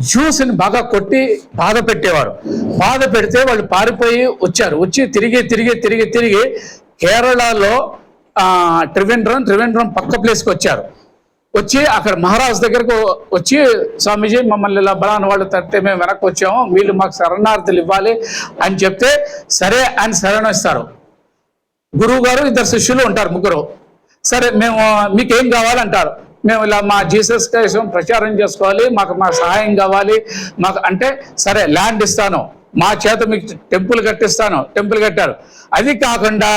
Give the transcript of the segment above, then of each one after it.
జ్యూస్ని బాగా కొట్టి బాధ పెట్టేవారు. బాధ పెడితే వాళ్ళు పారిపోయి వచ్చి తిరిగి కేరళలో త్రివేంద్రం పక్క ప్లేస్కి వచ్చి అక్కడ మహారాజ్ దగ్గరకు వచ్చి, స్వామీజీ మమ్మల్ని ఇలా బలానా వాళ్ళు తట్టే మేము వెనక్కి వచ్చాము, వీళ్ళు మాకు శరణార్థులు ఇవ్వాలి అని చెప్తే సరే అని శరణిస్తారు. గురువు గారు ఇద్దరు శిష్యులు ఉంటారు, ముగ్గురు. సరే మేము మీకేం కావాలంటారు. మేము ఇలా మా జీసస్ కోసం ప్రచారం చేసుకోవాలి, మా సహాయం కావాలి మాకు అంటే, సరే ల్యాండ్ ఇస్తాను, మా చేత మీకు టెంపుల్ కట్టిస్తాను. టెంపుల్ కట్టారు. అది కాకుండా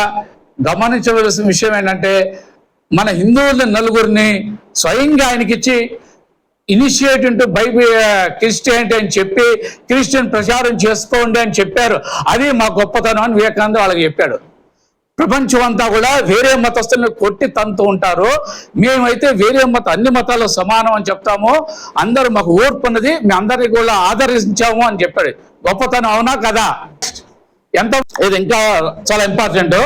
గమనించవలసిన విషయం ఏంటంటే, మన హిందువుల నలుగురిని స్వయంగా ఆయనకిచ్చి ఇనిషియేటివ్ టు బైబిల్ క్రిస్టియానిటీ అని చెప్పి క్రిస్టియన్ ప్రచారం చేసుకోండి అని చెప్పారు. అది మా గొప్పతనం అని వివేకానంద వాళ్ళకి చెప్పాడు. ప్రపంచం అంతా కూడా వేరే మతస్థులను కొట్టి తంతూ ఉంటారు, మేమైతే వేరే అన్ని మతాలు సమానం అని చెప్తాము, అందరూ మాకు ఓర్పు ఉన్నది, మేము అందరినీ కూడా ఆదరించాము అని చెప్పాడు. గొప్పతనం అవునా కదా? ఎంత ఇది ఇంకా చాలా important.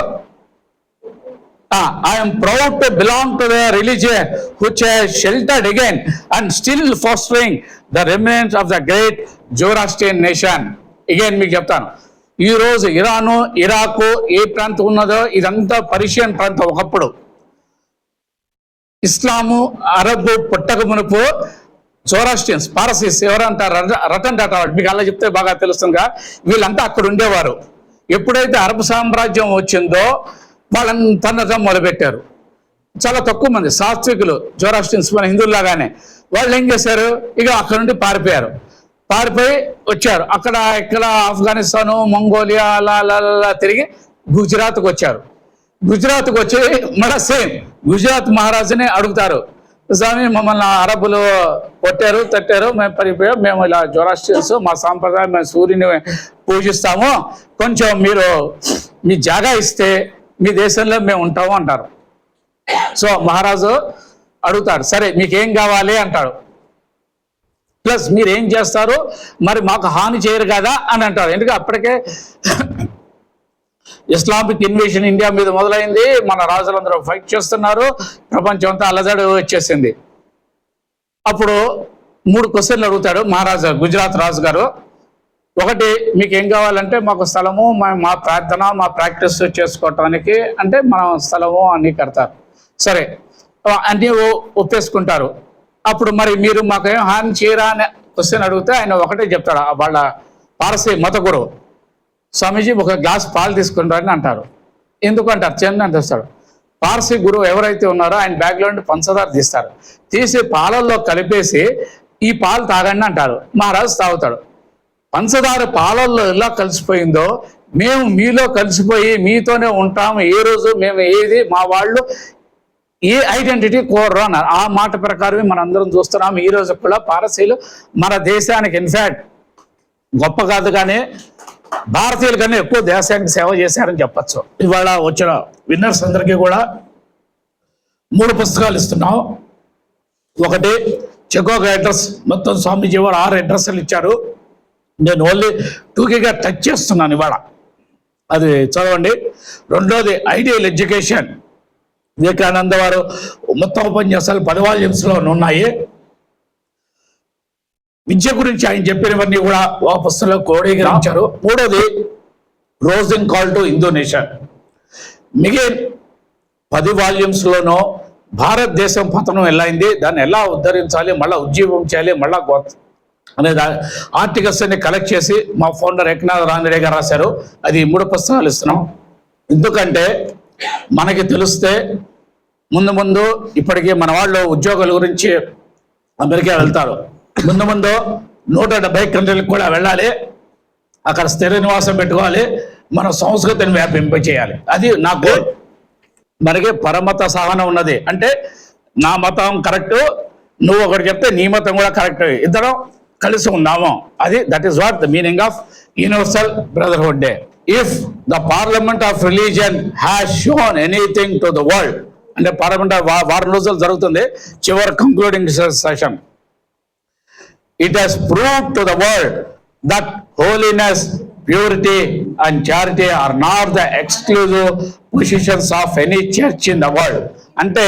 I am proud to belong to the religion which has sheltered again and still fostering the remnants of the great Zoroastrian nation. Again మీకు చెప్తాను, ఈ రోజు ఇరాను, ఇరాకు ఏ ప్రాంతం ఉన్నదో ఇదంతా పర్షియన్ ప్రాంతం. ఒకప్పుడు ఇస్లాము, అరబు పుట్టక మునుపు జోరాస్ట్రియన్స్, పారసీస్ ఎవరంటారు, రతన్ టాటా మీకు అలా చెప్తే బాగా తెలుస్తుందిగా, వీళ్ళంతా అక్కడ ఉండేవారు. ఎప్పుడైతే అరబ్ సామ్రాజ్యం వచ్చిందో వాళ్ళని తనటం మొదలుపెట్టారు. చాలా తక్కువ మంది సాత్వికులు, జోరాస్ట్రియన్స్ మన హిందువులాగానే. వాళ్ళు ఏం చేశారు, ఇక అక్కడ నుండి పారిపోయి వచ్చారు. ఇక్కడ ఆఫ్ఘనిస్తాను, మంగోలియా అలా తిరిగి గుజరాత్కి వచ్చారు. గుజరాత్కి వచ్చి మళ్ళీ సేమ్ గుజరాత్ మహారాజుని అడుగుతారు, స్వామి మమ్మల్ని అరబులు కొట్టారు, తట్టారు, మేము పరిపోయాం, మేము ఇలా జోరాస్ట్రియన్స్, మా సాంప్రదాయం, మేము సూర్యుని పూజిస్తాము, కొంచెం మీరు మీ జాగా ఇస్తే మీ దేశంలో మేము ఉంటాము అంటారు. సో మహారాజు అడుగుతాడు, సరే మీకేం కావాలి అంటాడు, ప్లస్ మీరు ఏం చేస్తారు, మరి మాకు హాని చేయరు కదా అని అంటారు. ఎందుకంటే అప్పటికే ఇస్లామిక్ ఇన్వేషన్ ఇండియా మీద మొదలైంది, మన రాజులందరూ ఫైట్ చేస్తున్నారు, ప్రపంచం అంతా అలజడి వచ్చేసింది. అప్పుడు 3 క్వశ్చన్లు అడుగుతాడు మహారాజు, గుజరాత్ రాజు గారు. ఒకటి, మీకు ఏం కావాలంటే మాకు స్థలము, మా ప్రార్థన, మా ప్రాక్టీస్ చేసుకోవటానికి అంటే మనం స్థలము అన్నీ కడతారు. సరే అన్నీ ఒప్పేసుకుంటారు. అప్పుడు మరి మీరు మాకేం హాని చేయరా అని క్వశ్చన్ అడిగితే ఆయన ఒకటే చెప్తాడు, వాళ్ళ పారసీ మత గురువు, స్వామీజీ ఒక గ్లాస్ పాలు తీసుకుంటారని అంటారు. ఎందుకు అంటారు, చెంది అని తెస్తాడు. పారసీ గురువు ఎవరైతే ఉన్నారో ఆయన బ్యాగ్లో నుండి పంచదార తీసి పాలల్లో కలిపేసి ఈ పాలు తాగండి అంటారు. మహారాజు తాగుతాడు. పంచదార పాలల్లో ఎలా కలిసిపోయిందో మేము మీలో కలిసిపోయి మీతోనే ఉంటాము, ఏ రోజు మేము ఏది మా వాళ్ళు ఏ ఐడెంటిటీ కోరరు అన్నారు. ఆ మాట ప్రకారమే మనందరం చూస్తున్నాము. ఈ రోజు కూడా పారసీలు మన దేశానికి ఇన్ఫాక్ట్ గొప్ప కాదు కానీ భారతీయుల కన్నా ఎక్కువ దేశానికి సేవ చేశారని చెప్పచ్చు. ఇవాళ వచ్చిన విన్నర్స్ అందరికీ కూడా 3 పుస్తకాలు ఇస్తున్నాం. ఒకటి చెకోక్ అడ్రస్, మొత్తం స్వామీజీ వారు 6 అడ్రస్లు ఇచ్చారు. నేను ఓన్లీ టూకీగా టచ్ చేస్తున్నాను ఇవాళ, అది చదవండి. రెండోది ఐడియల్ ఎడ్యుకేషన్, వివేకానంద వారు మొత్తం ఉపన్యాసాలు 10 వాల్యూమ్స్లో ఉన్నాయి. విద్య గురించి ఆయన చెప్పినవన్నీ కూడా ఒక పుస్తకంలో క్రోడీకరించారు. మూడోది రోజింగ్ కాల్ టు హిందూ నేషన్, మిగిలిన 10 వాల్యూమ్స్లోనూ భారతదేశం పతనం ఎలా అయింది, దాన్ని ఎలా ఉద్ధరించాలి, మళ్ళీ ఉజ్జీవం చేయాలి, మళ్ళా అనే ఆర్టికల్స్ అన్ని కలెక్ట్ చేసి మా ఫౌండర్ ఏకనాథ్ రాందడే గారు రాశారు. అది 3 పుస్తకాలు ఇస్తున్నాం. ఎందుకంటే మనకి తెలిస్తే ముందు ఇప్పటికీ మన వాళ్ళు ఉద్యోగాల గురించి అమెరికా వెళ్తారు, ముందు 170 కంట్రీలకు కూడా వెళ్ళాలి, అక్కడ స్థిర నివాసం పెట్టుకోవాలి, మన సంస్కృతిని వ్యాపింపచేయాలి. అది నా గోల్. మనకి పరమత సహనం ఉన్నది, అంటే నా మతం కరెక్టు, నువ్వు ఒకటి చెప్తే నీ మతం కూడా కరెక్ట్, ఇద్దరం కలిసి ఉన్నాము. అది that is what the meaning of universal brotherhood day. If the parliament of religion has shown anything to the world, అంటే పార్లమెంట్ వారం రోజులు జరుగుతుంది, చివరి concluding session, it has proved to the world that holiness, purity and charity are not the exclusive positions of any church in the world. అంటే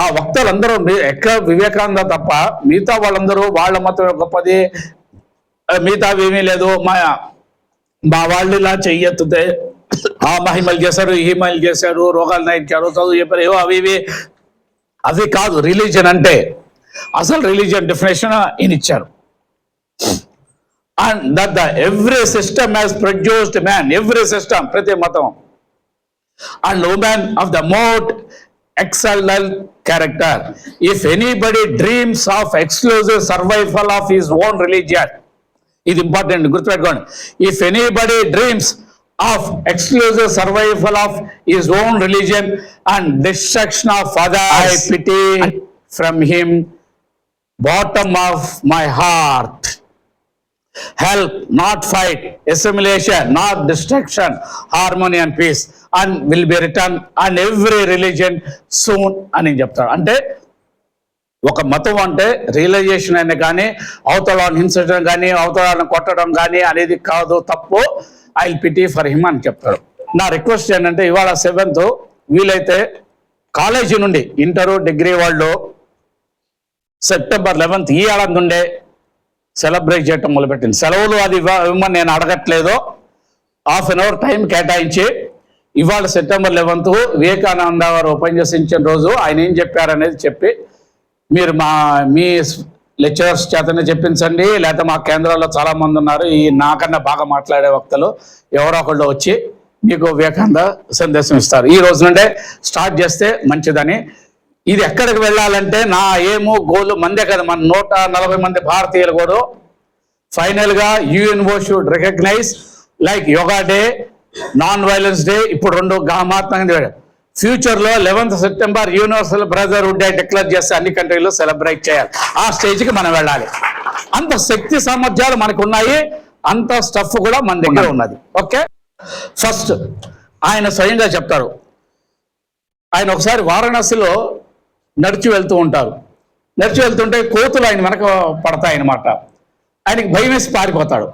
ఆ వక్తలందరూ ఎక్కడ వివేకానంద తప్ప మిగతా వాళ్ళందరూ వాళ్ళ మతం గొప్పది, మిగతావి ఏమీ లేదు, మా వాళ్ళు ఇలా చెయ్యెత్తుతే ఆ మహిమలు చేశారు, ఈ మహిమలు చేశారు, రోగాలు నయించారు, చదువు చెప్పారు, ఏవో అవి అవి కాదు రిలీజన్ అంటే. అసలు రిలీజియన్ డెఫినేషన్ ఈయన ఇచ్చారు. And that the every system has produced man, every system, ప్రతి మతం, and women of the most external character. If anybody dreams of exclusive survival of his own religion, ఇది ఇంపార్టెంట్ గుర్తుపెట్టుకోండి. If anybody dreams of exclusive survival of his own religion and destruction of others, I pity from him bottom of my heart. Help, not fight, assimilation, not destruction, harmony and peace, and will be returned and every religion soon అని చెప్తాడు. అంటే ఒక మతం అంటే realisation అయినా కానీ అవతలను హింసించడం కానీ అవతలను కొట్టడం కానీ అనేది కాదు, తప్పు. I will pity for him అని చెప్తాడు. నా రిక్వెస్ట్ ఏంటంటే ఇవాళ 7th వీలైతే కాలేజీ నుండి ఇంటరు డిగ్రీ వాళ్ళు September 11th ఈ ఏడాది నుండే సెలబ్రేట్ చేయటం మొదలుపెట్టింది. సెలవులు అది ఇవ్వమని నేను అడగట్లేదు. ½ an hour టైం కేటాయించి ఇవాళ September 11th వివేకానంద గారు ఉపన్యసించిన రోజు ఆయన ఏం చెప్పారనేది చెప్పి మీరు మీ లెక్చరర్స్ చేతనే చెప్పించండి, లేకపోతే మా కేంద్రాల్లో చాలా మంది ఉన్నారు ఈ నాకన్నా బాగా మాట్లాడే వక్తలు, ఎవరో ఒకళ్ళు వచ్చి మీకు వివేకానంద సందేశం ఇస్తారు. ఈ రోజు నుండే స్టార్ట్ చేస్తే మంచిదని. ఇది ఎక్కడికి వెళ్ళాలంటే నా ఏమో గోలు మందే కదా, మన 140 మంది భారతీయులు కూడా ఫైనల్గా UNO should recognize like yoga day, non violence day, ఇప్పుడు 2 మహాత్మా గాంధీ. ఫ్యూచర్లో 11th September universal brotherhood day declare చేస్తే అన్ని కంట్రీలో సెలబ్రేట్ చేయాలి. ఆ స్టేజ్కి మనం వెళ్ళాలి. అంత శక్తి సామర్థ్యాలు మనకు ఉన్నాయి, అంత స్టఫ్ కూడా మన దగ్గర ఉన్నది. ఓకే, ఫస్ట్ ఆయన స్వయంగా చెప్తారు. ఆయన ఒకసారి వారణాసిలో నడిచి వెళ్తూ ఉంటారు. నడిచి వెళ్తుంటే కోతులు ఆయన వెనక పడతాయన్నమాట. ఆయనకి భయం వేసి పారిపోతాడు.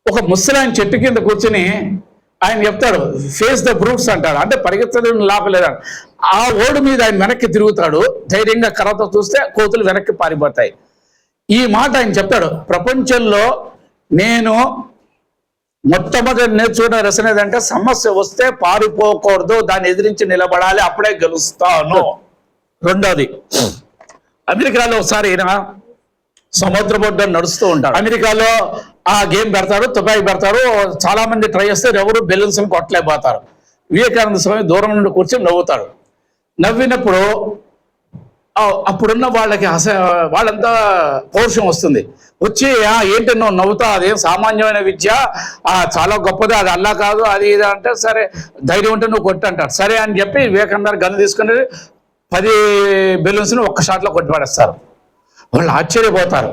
ఒక ముసలాయన చెట్టు కింద కూర్చుని ఆయన చెప్తాడు, ఫేస్ ద బ్రూట్స్ అంటాడు. అంటే పరిగెత్తడం లాభలేదాడు. ఆ ఓడు మీద ఆయన వెనక్కి తిరుగుతాడు. ధైర్యంగా కర్రతో చూస్తే కోతులు వెనక్కి పారిపోతాయి. ఈ మాట ఆయన చెప్తాడు. ప్రపంచంలో నేను మొట్టమొదటి నేర్చుకున్న రచన ఏదంటే సమస్య వస్తే పారిపోకూడదు, దాన్ని ఎదిరించి నిలబడాలి, అప్పుడే గెలుస్తాను. రెండోది, అమెరికాలో ఒకసారి ఈయన సముద్ర బొడ్డున నడుస్తూ ఉంటాడు. అమెరికాలో ఆ గేమ్ పెడతారు, తుపాకీ పెడతారు. చాలా మంది ట్రై చేస్తే ఎవరు బెలూన్స్ కొట్టలేకపోతారు. వివేకానంద స్వామి దూరం నుండి కూర్చొని నవ్వుతాడు. నవ్వినప్పుడు అప్పుడున్న వాళ్ళకి వాళ్ళంతా పౌరుషం వస్తుంది. వచ్చి ఏంటి నువ్వు నవ్వుతా, అదేం సామాన్యమైన విద్య, చాలా గొప్పది, అది అల్లా కాదు, అది ఇది అంటే, సరే ధైర్యం ఉంటే నువ్వు కొట్టు అంటాడు. సరే అని చెప్పి వివేకానంద గన్ను తీసుకుని 10 బెలూన్స్ని ఒక్క షాట్లో కొట్టిపడేస్తారు. వాళ్ళు ఆశ్చర్యపోతారు.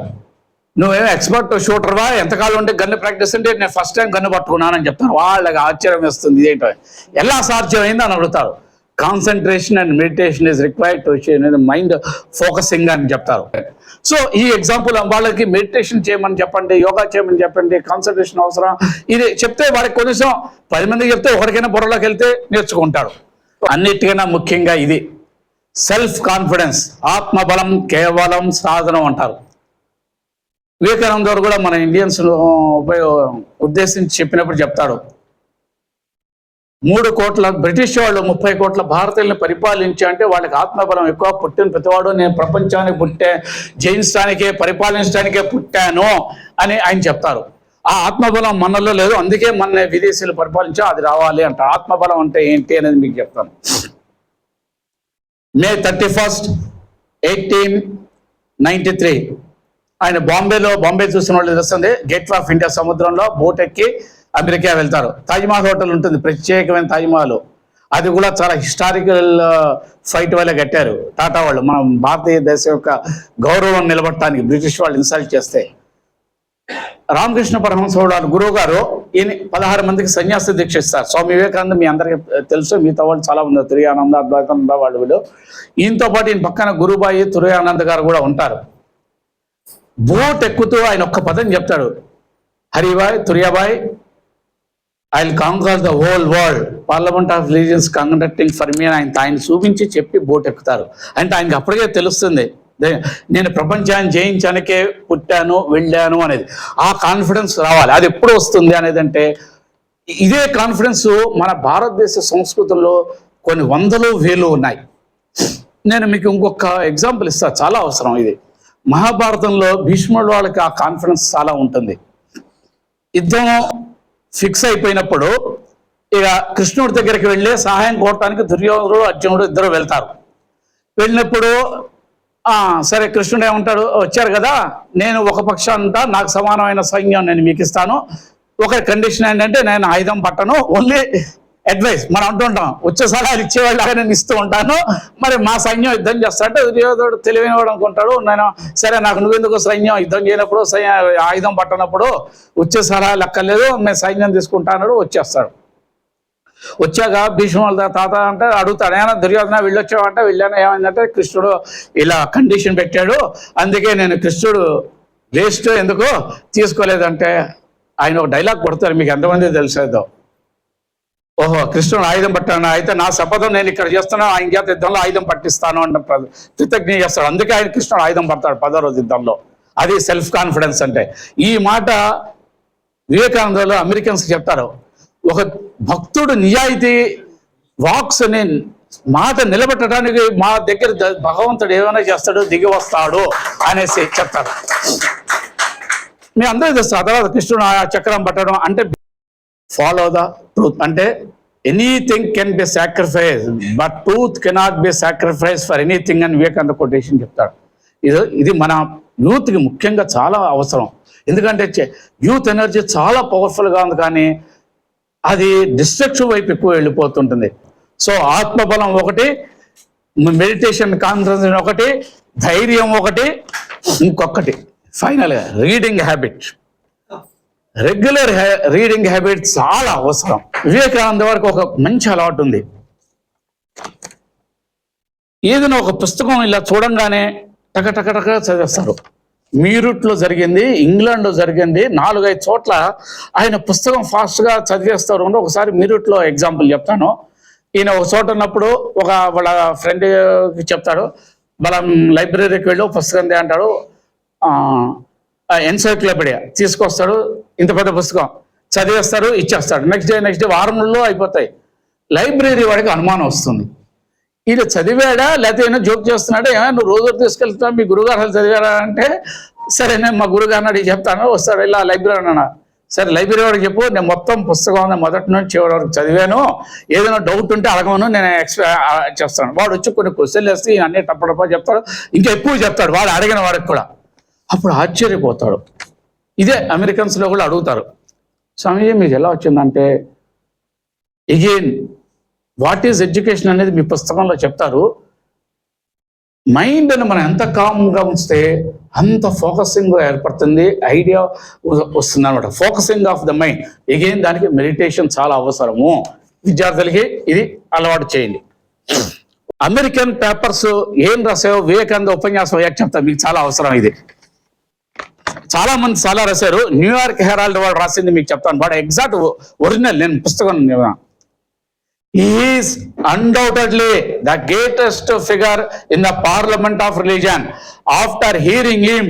నువ్వేమో ఎక్స్పర్ట్ షూటర్వా, ఎంతకాలం ఉంటే గన్ను ప్రాక్టీస్ అంటే నేను ఫస్ట్ టైం గన్ను పట్టుకున్నానని చెప్తాను. వాళ్ళకి ఆశ్చర్యం వేస్తుంది, ఇదేంటో ఎలా సాధ్యమైంది అని అడుగుతారు. Concentration and meditation is required to mind focusing అని చెప్తారు. సో ఈ ఎగ్జాంపుల్ వాళ్ళకి మెడిటేషన్ చేయమని చెప్పండి, యోగా చేయమని చెప్పండి, కాన్సన్ట్రేషన్ అవసరం, ఇది చెప్తే వాడికి కొంచెం 10 మందికి చెప్తే ఒకరికైనా బుర్రలోకి వెళ్తే నేర్చుకుంటాడు. అన్నిటికైనా ముఖ్యంగా ఇది సెల్ఫ్ కాన్ఫిడెన్స్, ఆత్మబలం కేవలం సాధనం అంటారు. వివేకానంద గారు కూడా మన ఇండియన్స్ ఉద్దేశించి చెప్పినప్పుడు చెప్తాడు, 3 కోట్ల బ్రిటిష్ వాళ్ళు 30 కోట్ల భారతీయులను పరిపాలించి అంటే వాళ్ళకి ఆత్మబలం ఎక్కువ. పుట్టిన ప్రతివాడు నేను ప్రపంచానికి జయించడానికే పరిపాలించడానికే పుట్టాను అని ఆయన చెప్తారు. ఆ ఆత్మబలం మనలో లేదు, అందుకే మన విదేశీయులు పరిపాలించా, అది రావాలి అంటారు. ఆత్మబలం అంటే ఏంటి అనేది మీకు చెప్తాను. May 31st, 1893 ఆయన బాంబే చూసిన వాళ్ళు తెలుస్తుంది. గేట్ ఆఫ్ ఇండియా సముద్రంలో బోట్ ఎక్కి అమెరికా వెళ్తారు. తాజ్మహల్ హోటల్ ఉంటుంది, ప్రత్యేకమైన తాజ్మహల్. అది కూడా చాలా హిస్టారికల్ ఫైట్ వల్ల కట్టారు టాటా వాళ్ళు, మనం భారతీయ దేశం యొక్క గౌరవం నిలబడటానికి బ్రిటిష్ వాళ్ళు ఇన్సల్ట్ చేస్తే. రామకృష్ణ పరమహంస వాళ్ళ గురువు గారు ఈయన 16 మందికి సన్యాసి దీక్ష ఇస్తారు. స్వామి వివేకానంద మీ అందరికీ తెలుసు, మిగతా వాళ్ళు చాలా మంది, తురియానంద, అద్వైతానంద వాళ్ళు వీళ్ళు. ఈయనతో పాటు ఈయన పక్కన గురుబాయి తురియానంద గారు కూడా ఉంటారు. బోట్ ఎక్కుతూ ఆయన ఒక్క పదం చెప్తాడు, హరిబాయ్ తురియాబాయ్ I will conquer the whole world, parliament of religions conducting for me అని ఆయన చూపించి చెప్పి బోట్ ఎక్కుతారు. అంటే ఆయనకి అప్పటికే తెలుస్తుంది నేను ప్రపంచాన్ని జయించడానికే పుట్టాను వెళ్ళాను అనేది. ఆ కాన్ఫిడెన్స్ రావాలి. అది ఎప్పుడు వస్తుంది అనేది అంటే, ఇదే కాన్ఫిడెన్స్ మన భారతదేశ సంస్కృతంలో కొన్ని వందలు వేలు ఉన్నాయి. నేను మీకు ఇంకొక ఎగ్జాంపుల్ ఇస్తా, చాలా అవసరం ఇది. మహాభారతంలో భీష్ముడు వాళ్ళకి ఆ కాన్ఫిడెన్స్ చాలా ఉంటుంది. యుద్ధం ఫిక్స్ అయిపోయినప్పుడు ఇక కృష్ణుడి దగ్గరికి వెళ్ళి సహాయం కోరటానికి దుర్యోధనుడు అర్జునుడు ఇద్దరు వెళ్తారు. వెళ్ళినప్పుడు సరే కృష్ణుడు ఏమంటాడు, వచ్చారు కదా నేను ఒక పక్షాంతా నాకు సమానమైన సైన్యం నేను మీకు ఇస్తాను, ఒక కండిషన్ ఏంటంటే నేను ఆయుధం పట్టను, ఓన్లీ అడ్వైస్ మనం అంటుంటాం వచ్చే సలహాలు ఇచ్చేవాళ్ళగా నేను ఇస్తూ ఉంటాను, మరి మా సైన్యం యుద్ధం చేస్తాడంటే దుర్యోధనుడు తెలివైన వాడు అనుకుంటాడు, నేను సరే నాకు నువ్వెందుకు సైన్యం యుద్ధం చేయనప్పుడు ఆయుధం పట్టనప్పుడు వచ్చే సలహాలు అక్కర్లేదు నేను సైన్యం తీసుకుంటాను వచ్చేస్తాడు. వచ్చాక భీష్ముడు తాత అంటే అడుగుతాడు, ఏమైనా దుర్యోధన వెళ్ళొచ్చావంటే వెళ్ళాను, ఏమైందంటే కృష్ణుడు ఇలా కండిషన్ పెట్టాడు అందుకే నేను కృష్ణుడు వేస్ట్ ఎందుకు తీసుకోలేదంటే ఆయన ఒక డైలాగ్ కొడతారు, మీకు ఎంతమంది తెలిసేదో, ఓహో కృష్ణుడు ఆయుధం పట్టాను అయితే నా శపథం నేను ఇక్కడ చేస్తున్నాను ఆయన చేత యుద్ధంలో ఆయుధం పట్టిస్తాను అంటే కృతజ్ఞ చేస్తాడు. అందుకే ఆయన కృష్ణుడు ఆయుధం పడతాడు 10వ రోజు యుద్ధంలో. అది సెల్ఫ్ కాన్ఫిడెన్స్ అంటే. ఈ మాట వివేకానందలో అమెరికన్స్ చెప్తారు, ఒక భక్తుడు నిజాయితీ వాక్స్ అని మాట నిలబెట్టడానికి మా దగ్గర భగవంతుడు ఏమైనా చేస్తాడు దిగి వస్తాడు అనేసి చెప్తారు. మీ అందరూ తెలుసు. ఆ తర్వాత కృష్ణుడు ఆ చక్రం పట్టడం అంటే ఫాలో ద ట్రూత్, అంటే anything can be sacrifice but truth cannot be sacrifice for anything అని వివేకానంద కొటేషన్ చెప్తాడు. ఇది మన యూత్కి ముఖ్యంగా చాలా అవసరం. ఎందుకంటే యూత్ ఎనర్జీ చాలా పవర్ఫుల్గా ఉంది కానీ అది డిస్ట్రక్టివ్ వైపు ఎక్కువ వెళ్ళిపోతుంటుంది. సో ఆత్మబలం ఒకటి, మెడిటేషన్ కాన్సంట్రేషన్ ఒకటి, ధైర్యం ఒకటి, ఇంకొకటి ఫైనల్గా reading habit. Regular reading habit చాలా అవసరం. వివేకానంద వారికి ఒక మంచి అలవాటు ఉంది, ఏదైనా ఒక పుస్తకం ఇలా చూడంగానే టక చదివేస్తారు. మీరూట్లో జరిగింది, ఇంగ్లాండ్లో జరిగింది, 4-5 చోట్ల ఆయన పుస్తకం ఫాస్ట్గా చదివేస్తారు. ఒకసారి మీరూట్లో ఎగ్జాంపుల్ చెప్తాను. ఈయన ఒక చోట ఉన్నప్పుడు వాళ్ళ ఫ్రెండ్కి చెప్తాడు, వాళ్ళ లైబ్రరీకి వెళ్ళి పుస్తకం దే అంటాడు, ఎన్సైక్లోపీడియా తీసుకొస్తాడు, ఇంత పెద్ద పుస్తకం చదివేస్తారు ఇచ్చేస్తాడు. నెక్స్ట్ డే వారంలో అయిపోతాయి. లైబ్రరీ వాడికి అనుమానం వస్తుంది, ఈయన చదివాడా లేకపోతే ఏమైనా జోక్ చేస్తున్నాడా, ఏమైనా నువ్వు రోజు తీసుకెళ్తున్నా మీ గురుగారు చదివారా అంటే సరే నేను మా గురుగారు అడిగి చెప్తాను, వస్తాడు ఇలా లైబ్రరీ అన్నా, సరే లైబ్రరీ వాడికి చెప్పు నేను మొత్తం పుస్తకం మొదటి నుంచి చివరి వరకు చదివాను, ఏదైనా డౌట్ ఉంటే అడగమను నేను చేస్తాను. వాడు వచ్చి కొన్ని క్వశ్చన్లు వేస్తే ఈయన అన్ని టప్ప చెప్తాడు, ఇంకా ఎక్కువ చెప్తాడు వాడు అడిగిన వాడికి కూడా. అప్పుడు ఆశ్చర్యపోతాడు. ఇదే అమెరికన్స్లో కూడా అడుగుతారు, స్వామి మీకు ఎలా వచ్చిందంటే ఎగైన్ వాట్ ఈజ్ ఎడ్యుకేషన్ అనేది మీ పుస్తకంలో చెప్తారు. మైండ్ అని మనం ఎంత కామ్గా ఉంచితే అంత ఫోకసింగ్ ఏర్పడుతుంది, ఐడియా వస్తుంది అనమాట. Focusing of the mind. Again దానికి మెడిటేషన్ చాలా అవసరము. విద్యార్థులకి ఇది అలవాటు చేయండి. అమెరికన్ పేపర్స్ ఏం రాసాయో వివేకానంద ఉపన్యాసం అయ్యాక చెప్తాను, మీకు చాలా అవసరం. ఇది చాలా మంది చాలా రాశారు. న్యూయార్క్ హెరాల్డ్ వాళ్ళు రాసింది మీకు చెప్తాను, వాడు ఎగ్జాక్ట్ ఒరిజినల్. నేను పుస్తకం He is undoubtedly the greatest figure in the Parliament of Religion. After hearing him,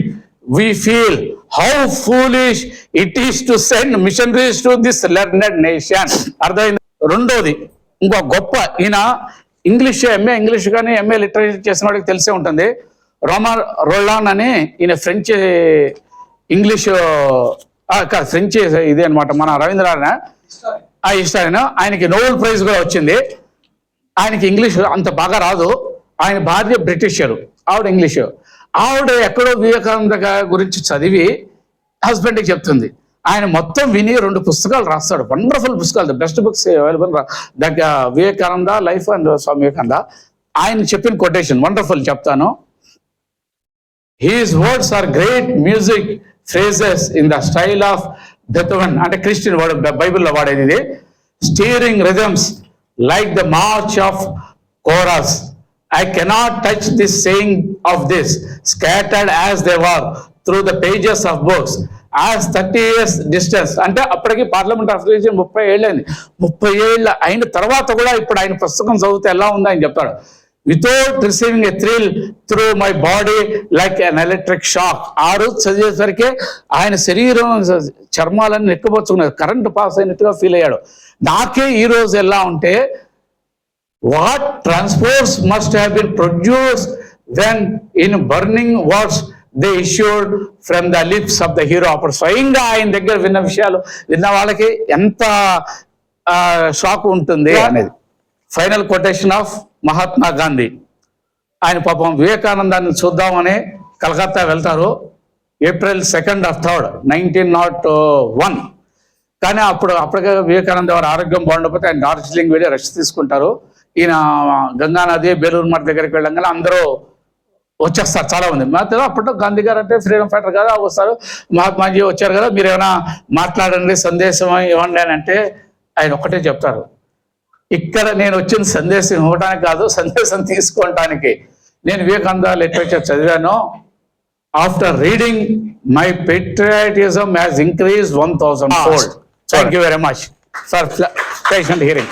we feel how foolish it is to send missionaries to this learned nation. అర్థమైంది. రెండోది ఇంకో గొప్ప, ఈయన ఎంఏ ఇంగ్లీష్ కానీ MA literature చేసిన వాడికి తెలిసే ఉంటుంది. రోమన్ రోలాన్ అని ఈయన ఫ్రెంచ్ ఇంగ్లీష్ ఫ్రెంచ్ ఇది అనమాట, మన రవీంద్రనాథ్ ఇష్టాయన. ఆయనకి నోబెల్ ప్రైజ్ కూడా వచ్చింది. ఆయనకి ఇంగ్లీష్ అంత బాగా రాదు. ఆయన భార్య బ్రిటిషరు, ఆవిడ ఇంగ్లీషు. ఆవిడ ఎక్కడో వివేకానంద గురించి చదివి హస్బెండ్కి చెప్తుంది. ఆయన మొత్తం విని 2 పుస్తకాలు రాస్తాడు, వండర్ఫుల్ పుస్తకాలు, the best books available. Vivekananda life and Swami Vivekananda. ఆయన చెప్పిన కొటేషన్ వండర్ఫుల్ చెప్తాను. His words are great music phrases in the style of Beethoven, అంటే క్రిస్టియన్ వాడు బైబిల్లో వాడేది ఇది. Stirring rhythms like the march of chorus. I cannot touch this saying of this, scattered as they were through the pages of books. As 30 years distance, అంటే అప్పటికి parliament affiliation 30 ఏళ్ళు అయింది. 30 ఏళ్ళు అయిన తర్వాత కూడా ఇప్పుడు ఆయన పుస్తకం చదివితే ఎలా ఉంది ఆయన చెప్తాడు. Without receiving a thrill through my body like an electric shock. ఆ రోజు చదివేసరికి ఆయన శరీరం చర్మాలన్నీ నెక్కబోచుకున్నది, కరెంట్ పాస్ అయినట్టుగా ఫీల్ అయ్యాడు. నాకే ఈ రోజు ఎలా ఉంటే what transports must have been produced when in burning words they issued from the lips of the hero. అప్పుడు స్వయంగా ఆయన దగ్గర విన్న విషయాలు విన్న వాళ్ళకి ఎంత షాక్ ఉంటుంది అనేది. Final quotation of Mahatma Gandhi. ఆయన పాపం వివేకానందాన్ని చూద్దామని కలకత్తా వెళ్తారు April 2nd or 3rd, 1901. కానీ అప్పటికే వివేకానంద వారి ఆరోగ్యం బాగుండకపోతే ఆయన డార్జిలింగ్ వెళ్ళి రెస్ట్ తీసుకుంటారు. ఈయన గంగానది బేలూరు మఠ దగ్గరికి వెళ్ళంగానే అందరూ వచ్చేస్తారు చాలా మంది. అప్పట్లో గాంధీ గారు అంటే ఫ్రీడమ్ ఫైటర్ కదా, వస్తారు. మహాత్మాజీ వచ్చారు కదా, మీరు ఏమైనా మాట్లాడండి, సందేశం ఇవ్వండి అని అంటే ఆయన ఒక్కటే చెప్తారు, ఇక్కడ నేను వచ్చిన సందేశం ఇవ్వడానికి కాదు, సందేశం తీసుకోవటానికి. నేను వివేకానంద లిటరేచర్ చదివాను. After reading my patriotism has increased 1000 fold. Thank you very much for patient hearing.